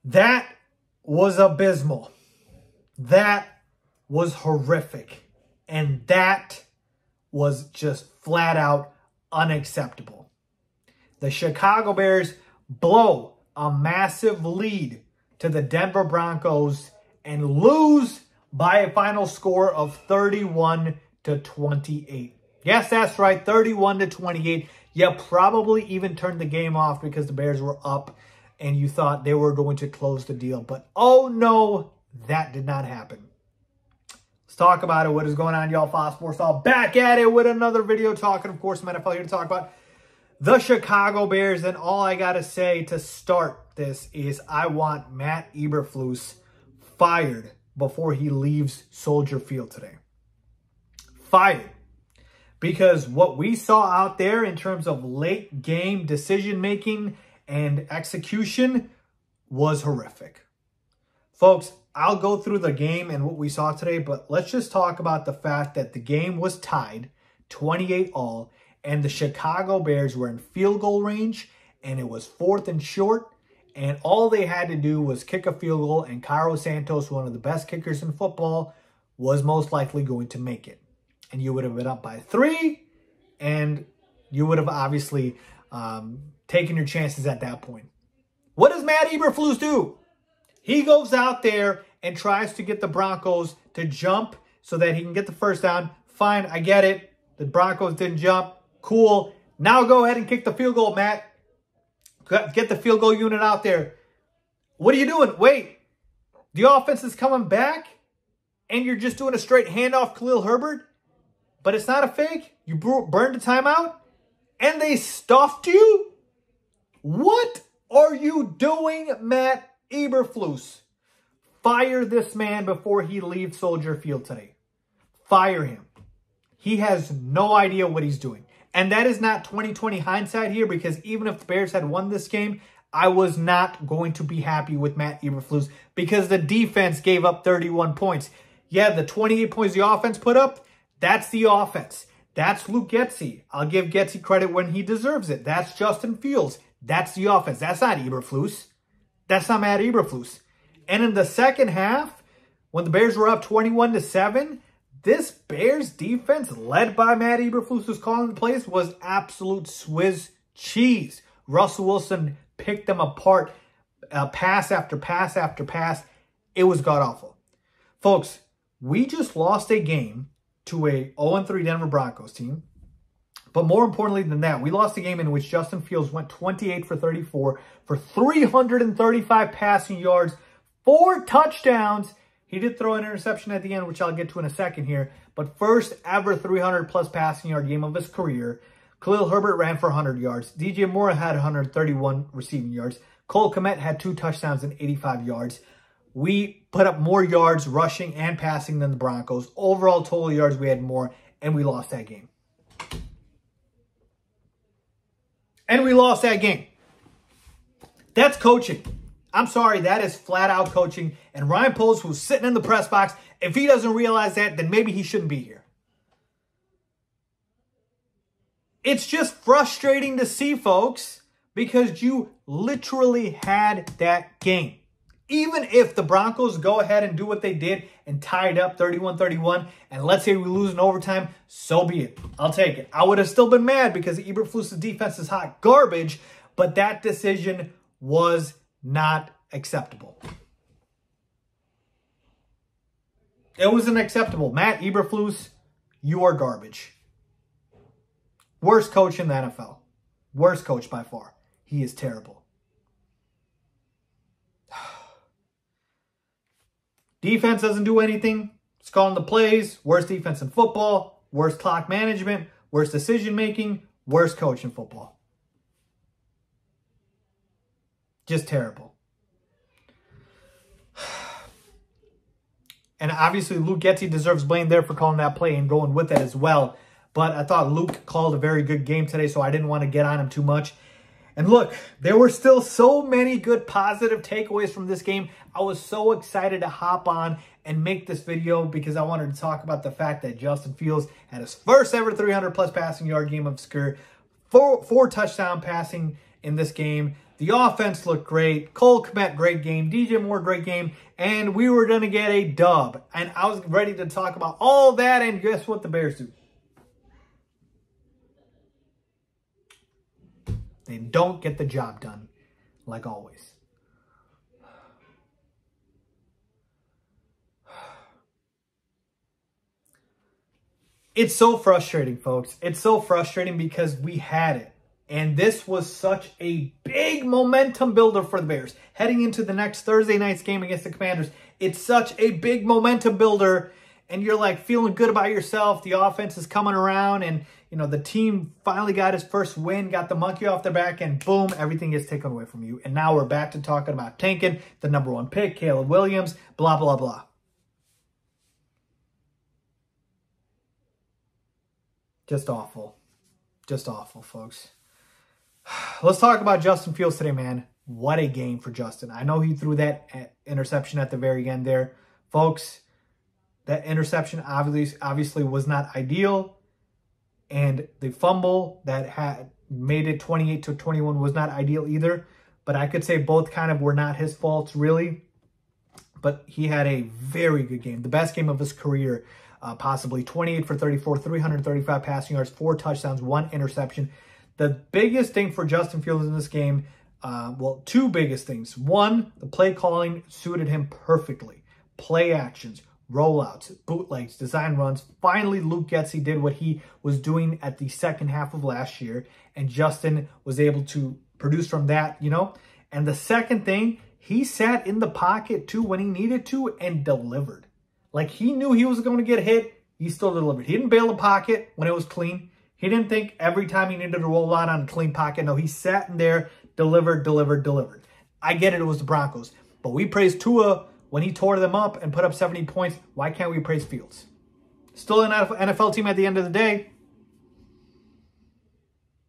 That was abysmal. That was horrific. And that was just flat out unacceptable. The Chicago Bears blow a massive lead to the Denver Broncos and lose by a final score of 31-28. Yes, that's right, 31-28. You probably even turned the game off because the Bears were up and you thought they were going to close the deal. But oh no, that did not happen. Let's talk about it. What is going on, y'all? Faiz Sports All back at it with another video talking, of course, some NFL here to talk about the Chicago Bears. And all I got to say to start this is I want Matt Eberflus fired before he leaves Soldier Field today. Fired. Because what we saw out there in terms of late game decision-making and execution was horrific. Folks, I'll go through the game and what we saw today, but let's just talk about the fact that the game was tied 28-all, and the Chicago Bears were in field goal range, and it was 4th and short, and all they had to do was kick a field goal, and Cairo Santos, one of the best kickers in football, was most likely going to make it. And you would have been up by 3, and you would have obviously taken your chances at that point. What does Matt Eberflus do? He goes out there and tries to get the Broncos to jump so that he can get the first down. Fine, I get it. The Broncos didn't jump. Cool. Now go ahead and kick the field goal, Matt. Get the field goal unit out there. What are you doing? Wait. The offense is coming back and you're just doing a straight handoff Khalil Herbert? But it's not a fake? You burned a timeout? And they stuffed you? What are you doing, Matt Eberflus? Fire this man before he leaves Soldier Field today. Fire him. He has no idea what he's doing. And that is not 20/20 hindsight here, because even if the Bears had won this game, I was not going to be happy with Matt Eberflus because the defense gave up 31 points. Yeah, the 28 points the offense put up, that's the offense. That's Luke Getsy. I'll give Getsy credit when he deserves it. That's Justin Fields. That's the offense. That's not Eberflus. That's not Matt Eberflus. And in the second half, when the Bears were up 21-7, this Bears defense, led by Matt Eberflus, who's calling the plays, was absolute Swiss cheese. Russell Wilson picked them apart, pass after pass after pass. It was god-awful. Folks, we just lost a game to a 0-3 Denver Broncos team. But more importantly than that, we lost a game in which Justin Fields went 28 for 34 for 335 passing yards, 4 touchdowns. He did throw an interception at the end, which I'll get to in a second here. But first ever 300-plus passing yard game of his career. Khalil Herbert ran for 100 yards. DJ Moore had 131 receiving yards. Cole Kmet had 2 touchdowns and 85 yards. We put up more yards rushing and passing than the Broncos. Overall total yards, we had more, and we lost that game. And we lost that game. That's coaching. I'm sorry, that is flat-out coaching. And Ryan Poles, who's sitting in the press box, if he doesn't realize that, then maybe he shouldn't be here. It's just frustrating to see, folks, because you literally had that game. Even if the Broncos go ahead and do what they did and tie it up 31-31, and let's say we lose in overtime, so be it. I'll take it. I would have still been mad because Eberflus' defense is hot garbage, but that decision was not acceptable. It wasn't acceptable. Matt Eberflus, you are garbage. Worst coach in the NFL. Worst coach by far. He is terrible. Defense doesn't do anything. It's calling the plays. Worst defense in football. Worst clock management. Worst decision-making. Worst coach in football. Just terrible. And obviously, Luke Getsy deserves blame there for calling that play and going with it as well. But I thought Luke called a very good game today, so I didn't want to get on him too much. And look, there were still so many good positive takeaways from this game. I was so excited to hop on and make this video because I wanted to talk about the fact that Justin Fields had his first ever 300-plus passing yard game of his career. Four touchdown passing in this game. The offense looked great. Cole Kmet, great game. DJ Moore, great game. And we were going to get a dub. And I was ready to talk about all that. And guess what the Bears do? They don't get the job done, like always. It's so frustrating, folks. It's so frustrating because we had it. And this was such a big momentum builder for the Bears. Heading into the next Thursday night's game against the Commanders, it's such a big momentum builder. And you're like feeling good about yourself. The offense is coming around. And, you know, the team finally got its first win, got the monkey off their back. And boom, everything gets taken away from you. And now we're back to talking about tanking, the #1 pick, Caleb Williams, blah, blah, blah. Just awful. Just awful, folks. Let's talk about Justin Fields today, man. What a game for Justin. I know he threw that interception at the very end there. Folks, that interception obviously was not ideal. And the fumble that had made it 28-21 was not ideal either. But I could say both kind of were not his faults, really. But he had a very good game. The best game of his career, possibly. 28 for 34, 335 passing yards, 4 touchdowns, 1 interception. The biggest thing for Justin Fields in this game, well, 2 biggest things. 1, the play calling suited him perfectly. Play actions, rollouts, bootlegs, design runs. Finally, Luke Getsy did what he was doing at the second half of last year, and Justin was able to produce from that, you know. And the second thing, he sat in the pocket, too, when he needed to and delivered. Like, he knew he was going to get hit. He still delivered. He didn't bail the pocket when it was clean. He didn't think every time he needed to roll out on a clean pocket. No, he sat in there, delivered. I get it, it was the Broncos. But we praised Tua when he tore them up and put up 70 points. Why can't we praise Fields? Still an NFL team at the end of the day.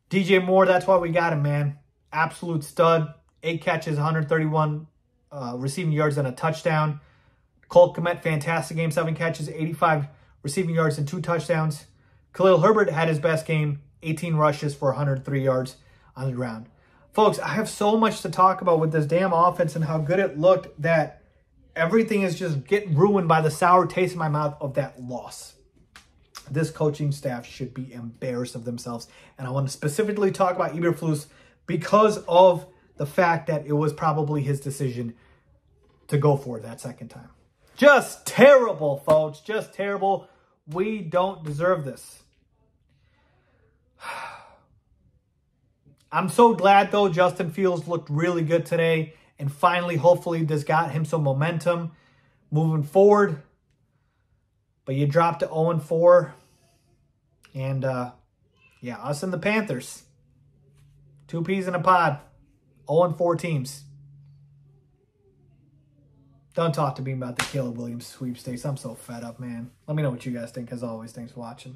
DJ Moore, that's why we got him, man. Absolute stud. 8 catches, 131 receiving yards and a touchdown. Cole Kmet, fantastic game. 7 catches, 85 receiving yards and 2 touchdowns. Khalil Herbert had his best game, 18 rushes for 103 yards on the ground. Folks, I have so much to talk about with this damn offense and how good it looked that everything is just getting ruined by the sour taste in my mouth of that loss. This coaching staff should be embarrassed of themselves. And I want to specifically talk about Eberflus because of the fact that it was probably his decision to go for it that second time. Just terrible, folks. Just terrible. We don't deserve this. I'm so glad, though, Justin Fields looked really good today. And finally, hopefully, this got him some momentum moving forward. But you dropped to 0-4. And, yeah, us and the Panthers. 2 peas in a pod. 0-4 teams. Don't talk to me about the Caleb Williams sweepstakes. I'm so fed up, man. Let me know what you guys think. As always, thanks for watching.